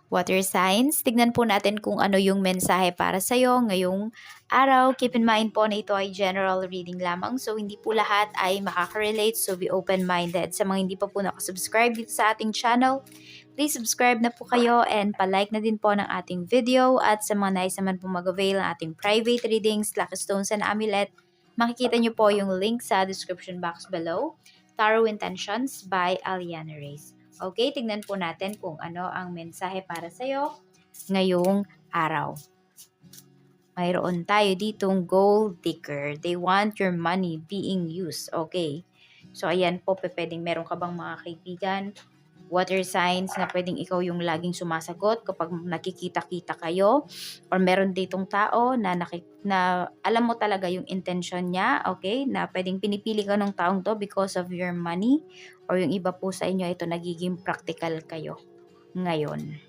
Water signs, tignan po natin kung ano yung mensahe para sa'yo ngayong araw. Keep in mind po na ito ay general reading lamang. So, hindi po lahat ay makaka-relate. So, be open-minded. Sa mga hindi pa po nakasubscribe dito sa ating channel, please subscribe na po kayo and palike na din po ng ating video. At sa mga nais naman po mag-avail ng ating private readings, Lucky Stones and Amulet, makikita nyo po yung link sa description box below. Tarot Intentions by Aliana Reyes. Okay, tignan po natin kung ano ang mensahe para sa'yo ngayong araw. Mayroon tayo ditong gold digger. They want your money being used. Okay. So, ayan po, pwedeng meron ka bang mga kaibigan, water signs na pwedeng ikaw yung laging sumasagot kapag nakikita-kita kayo, or meron ditong tao na, na alam mo talaga yung intention niya, okay, na pwedeng pinipili ka ng taong to because of your money, or yung iba po sa inyo ito nagiging practical kayo ngayon.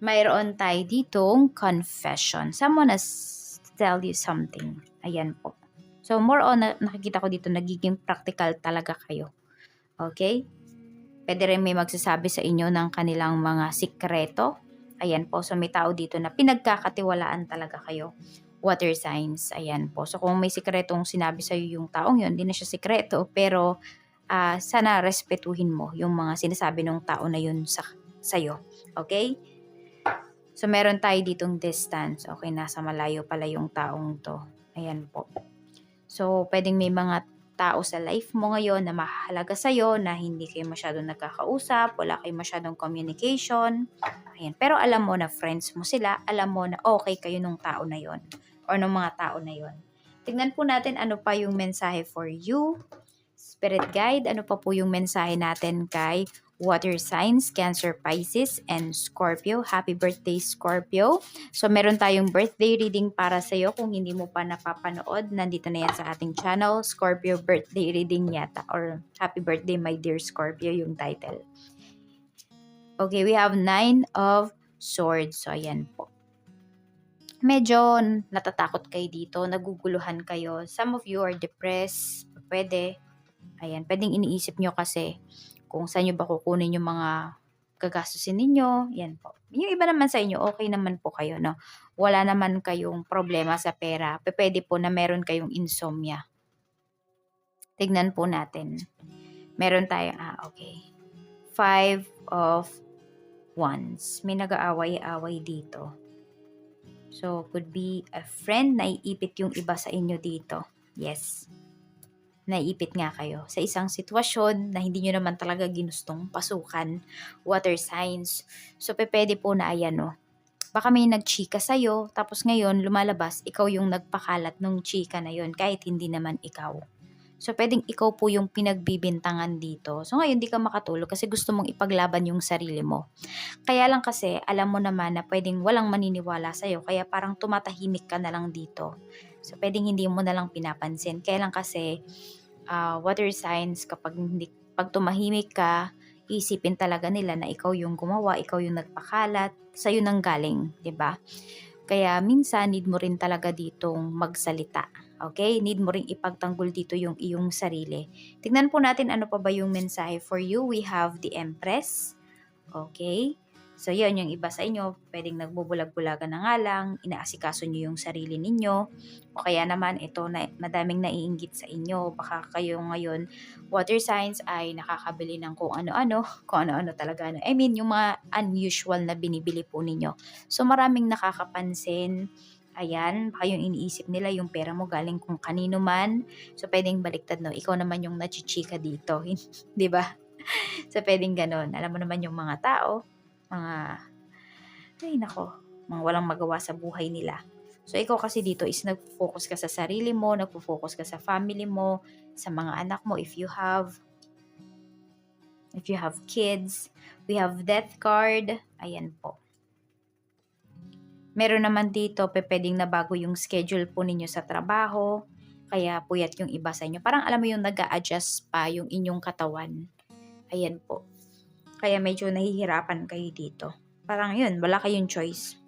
Mayroon tayo ditong confession. Someone has tell you something. Ayan po. So, more on, nakikita ko dito, nagiging practical talaga kayo. Okay? Pwede rin may magsasabi sa inyo ng kanilang mga sikreto. Ayan po. So, may tao dito na pinagkakatiwalaan talaga kayo. Water signs. Ayan po. So, kung may sikretong sinabi sa iyo yung taong yun, hindi na siya sikreto. Pero, sana respetuhin mo yung mga sinasabi ng tao na yun sa'yo. Okay? So, meron tayo ditong distance. Okay, nasa malayo pala yung taong to. Ayan po. So, pwedeng may mga tao sa life mo ngayon na mahalaga sa'yo na hindi kayo masyadong nagkakausap, wala kayo masyadong communication. Ayan. Pero alam mo na friends mo sila, alam mo na okay kayo nung tao na yon or nung mga tao na yon. Tingnan po natin ano pa yung mensahe for you. Spirit guide, ano pa po yung mensahe natin kay water signs, Cancer, Pisces, and Scorpio. Happy birthday, Scorpio. So, meron tayong birthday reading para sa'yo. Kung hindi mo pa napapanood, nandito na yan sa ating channel. Scorpio birthday reading yata. Or Happy Birthday, My Dear Scorpio, yung title. Okay, we have 9 of Swords. So, ayan po. Medyo natatakot kayo dito, naguguluhan kayo. Some of you are depressed. Pwede. Ayan, pwedeng iniisip nyo kasi kung saan nyo ba kukunin yung mga gagastusin ninyo. Yan po. Yung iba naman sa inyo, okay naman po kayo, no? Wala naman kayong problema sa pera. Pwede po na meron kayong insomnia. Tignan po natin. Meron tayong, okay. 5 of Wands. May nag-aaway-aaway dito. So, could be a friend na iipit yung iba sa inyo dito. Yes. Naiipit nga kayo sa isang sitwasyon na hindi nyo naman talaga ginustong pasukan, water signs. So, pwede po na ayan, no? Baka may nagchika sa'yo, tapos ngayon lumalabas, ikaw yung nagpakalat ng chika na yon kahit hindi naman ikaw. So, pwedeng ikaw po yung pinagbibintangan dito. So, ngayon di ka makatulog kasi gusto mong ipaglaban yung sarili mo. Kaya lang kasi, alam mo naman na pwedeng walang maniniwala sa'yo, kaya parang tumatahimik ka na lang dito. So, pwedeng hindi mo na lang pinapansin. Kaya lang kasi, water signs, pag tumahimik ka, isipin talaga nila na ikaw yung gumawa, ikaw yung nagpakalat, sa'yo nang galing, 'di ba? Kaya minsan need mo rin talaga ditong magsalita. Okay? Need mo ring ipagtanggol dito yung iyong sarili. Tignan po natin ano pa ba yung mensahe for you. We have the Empress. Okay? So, yun, yung iba sa inyo, pwedeng nagbubulag-bulagan na nga lang, inaasikaso nyo yung sarili ninyo, o kaya naman ito, na madaming naiinggit sa inyo. Baka kayo ngayon, water signs, ay nakakabili ng kung ano-ano, kung ano-ano talaga. I mean, yung mga unusual na binibili po ninyo. So, maraming nakakapansin. Ayan, baka yung iniisip nila, yung pera mo galing kung kanino man. So, pwedeng baliktad, no? Ikaw naman yung nachichika dito. Di ba? So, pwedeng ganun. Alam mo naman yung mga tao, ay nako, mga walang magawa sa buhay nila. So, ikaw kasi dito is nag-focus ka sa sarili mo, nag-focus ka sa family mo, sa mga anak mo, if you have kids. We have death card. Ayan po. Meron naman dito, pwedeng na bago yung schedule po ninyo sa trabaho, kaya puyat yung iba sa inyo. Parang alam mo yung nag-a-adjust pa yung inyong katawan. Ayan po. Kaya medyo nahihirapan kayo dito. Parang yun, wala kayong choice.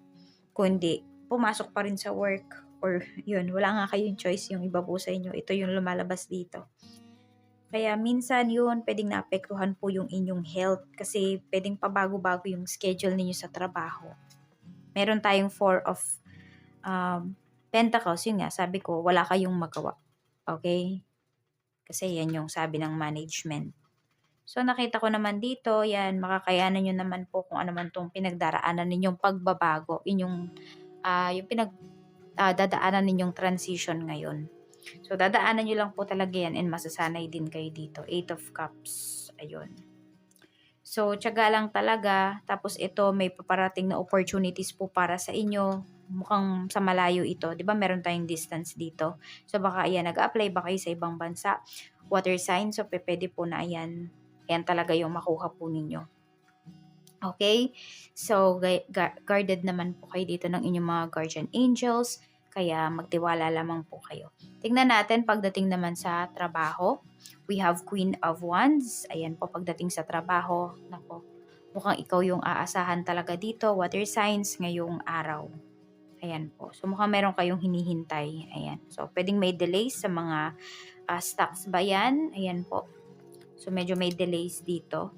Kung hindi, pumasok pa rin sa work. Or yun, wala nga kayong choice yung iba po sa inyo. Ito yung lumalabas dito. Kaya minsan yun, pwedeng naapektuhan po yung inyong health kasi pwedeng pabago-bago yung schedule ninyo sa trabaho. Meron tayong Four of Pentacles, yun nga, sabi ko, wala kayong magawa. Okay? Kasi yan yung sabi ng management. So, nakita ko naman dito, yan, makakayanan nyo naman po kung ano man itong pinagdaraanan ninyong pagbabago, yung dadaanan ninyong transition ngayon. So, dadaanan nyo lang po talaga yan and masasanay din kayo dito. Eight of Cups. Ayun. So, tiyaga lang talaga. Tapos ito, may paparating na opportunities po para sa inyo. Mukhang sa malayo ito. 'Di ba meron tayong distance dito. So, baka ayan, nag-apply ba kayo sa ibang bansa? Water sign. So, pwede po na ayan. Ayan talaga yung makuha po ninyo. Okay? So, guarded naman po kayo dito ng inyong mga guardian angels. Kaya magtiwala lamang po kayo. Tingnan natin pagdating naman sa trabaho. We have Queen of Wands. Ayan po pagdating sa trabaho. Nako, mukhang ikaw yung aasahan talaga dito. Water signs ngayong araw. Ayan po. So mukhang meron kayong hinihintay. Ayan. So pwedeng may delays sa mga stocks ba yan? Ayan po. So medyo may delays dito.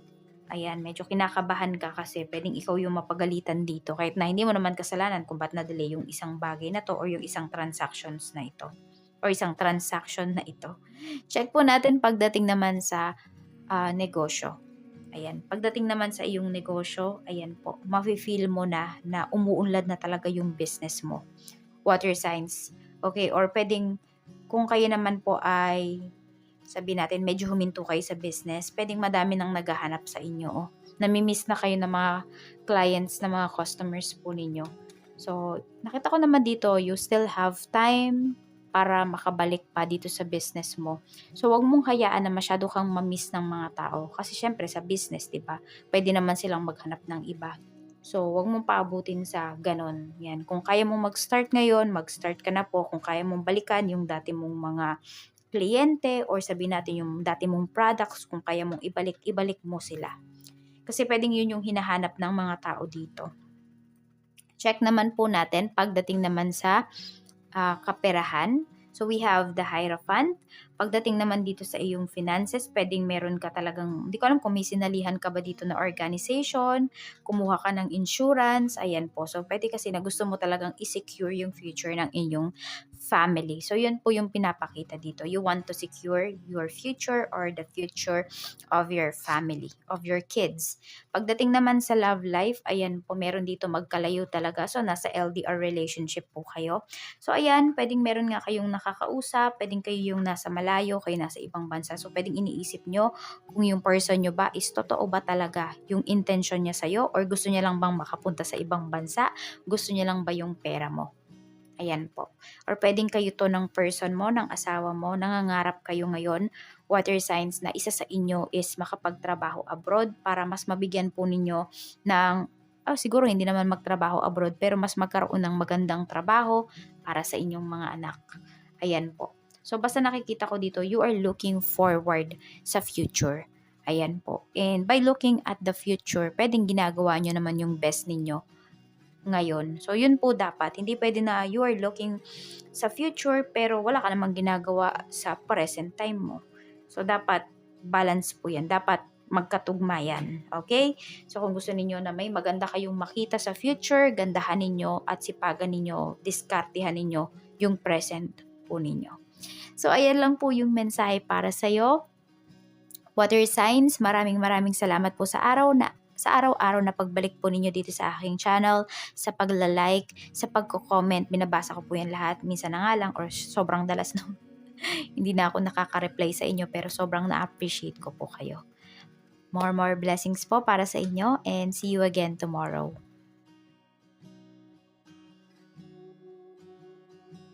Ayan, medyo kinakabahan ka kasi pwedeng ikaw yung mapagalitan dito kahit na hindi mo naman kasalanan kung ba't na-delay yung isang bagay na to or yung isang transactions na ito or isang transaction na ito. Check po natin pagdating naman sa negosyo. Ayan, pagdating naman sa iyong negosyo, ayan po, mafe-feel mo na umuunlad na talaga yung business mo. Water signs. Okay, or pwedeng kung kayo naman po ay sabi natin medyo huminto kayo sa business, pwedeng madami nang naghahanap sa inyo. Oh. Namimiss na kayo ng mga clients, na mga customers po ninyo. So, nakita ko naman dito, you still have time para makabalik pa dito sa business mo. So, wag mong hayaan na masyado kang mamiss ng mga tao. Kasi syempre sa business, di ba? Pwede naman silang maghanap ng iba. So, wag mong paabutin sa ganon. Yan. Kung kaya mong mag-start ngayon, mag-start ka na po. Kung kaya mong balikan yung dati mong mga kliyente or sabihin natin yung dati mong products, kung kaya mong ibalik mo sila. Kasi pwedeng yun yung hinahanap ng mga tao dito. Check naman po natin pagdating naman sa kaperahan. So we have the Hierophant. Pagdating naman dito sa iyong finances, pwedeng meron ka talagang, hindi ko alam kung may sinalihan ka ba dito na organization, kumuha ka ng insurance, ayan po. So pwede kasi na gusto mo talagang i-secure yung future ng inyong family. So yun po yung pinapakita dito. You want to secure your future or the future of your family, of your kids. Pagdating naman sa love life, ayan po, meron dito magkalayo talaga. So nasa LDR relationship po kayo. So ayan, pwedeng meron nga kayong nakakausap, pwedeng kayo yung nasa malayo, kayo nasa ibang bansa. So pwedeng iniisip nyo kung yung person nyo ba is totoo ba talaga yung intention niya sa'yo or gusto niya lang bang makapunta sa ibang bansa, gusto niya lang ba yung pera mo. Ayan po. Or pwedeng kayo to ng person mo, ng asawa mo, nangangarap kayo ngayon, water signs, na isa sa inyo is makapagtrabaho abroad para mas mabigyan po ninyo ng, siguro hindi naman magtrabaho abroad, pero mas magkaroon ng magandang trabaho para sa inyong mga anak. Ayan po. So basta nakikita ko dito, you are looking forward sa future. Ayan po. And by looking at the future, pwedeng ginagawa nyo naman yung best ninyo ngayon. So, yun po dapat. Hindi pwede na you are looking sa future pero wala ka namang ginagawa sa present time mo. So, dapat balance po yan. Dapat magkatugma yan. Okay? So, kung gusto ninyo na may maganda kayong makita sa future, gandahan ninyo at sipagan ninyo, diskartehan ninyo yung present po ninyo. So, ayan lang po yung mensahe para sa'yo. Water signs, maraming salamat po sa araw-araw na pagbalik po ninyo dito sa aking channel, sa pagla-like, sa pagko-comment, binabasa ko po yan lahat. Minsan na nga lang or sobrang dalas na hindi na ako nakaka-reply sa inyo pero sobrang na-appreciate ko po kayo. More blessings po para sa inyo and see you again tomorrow.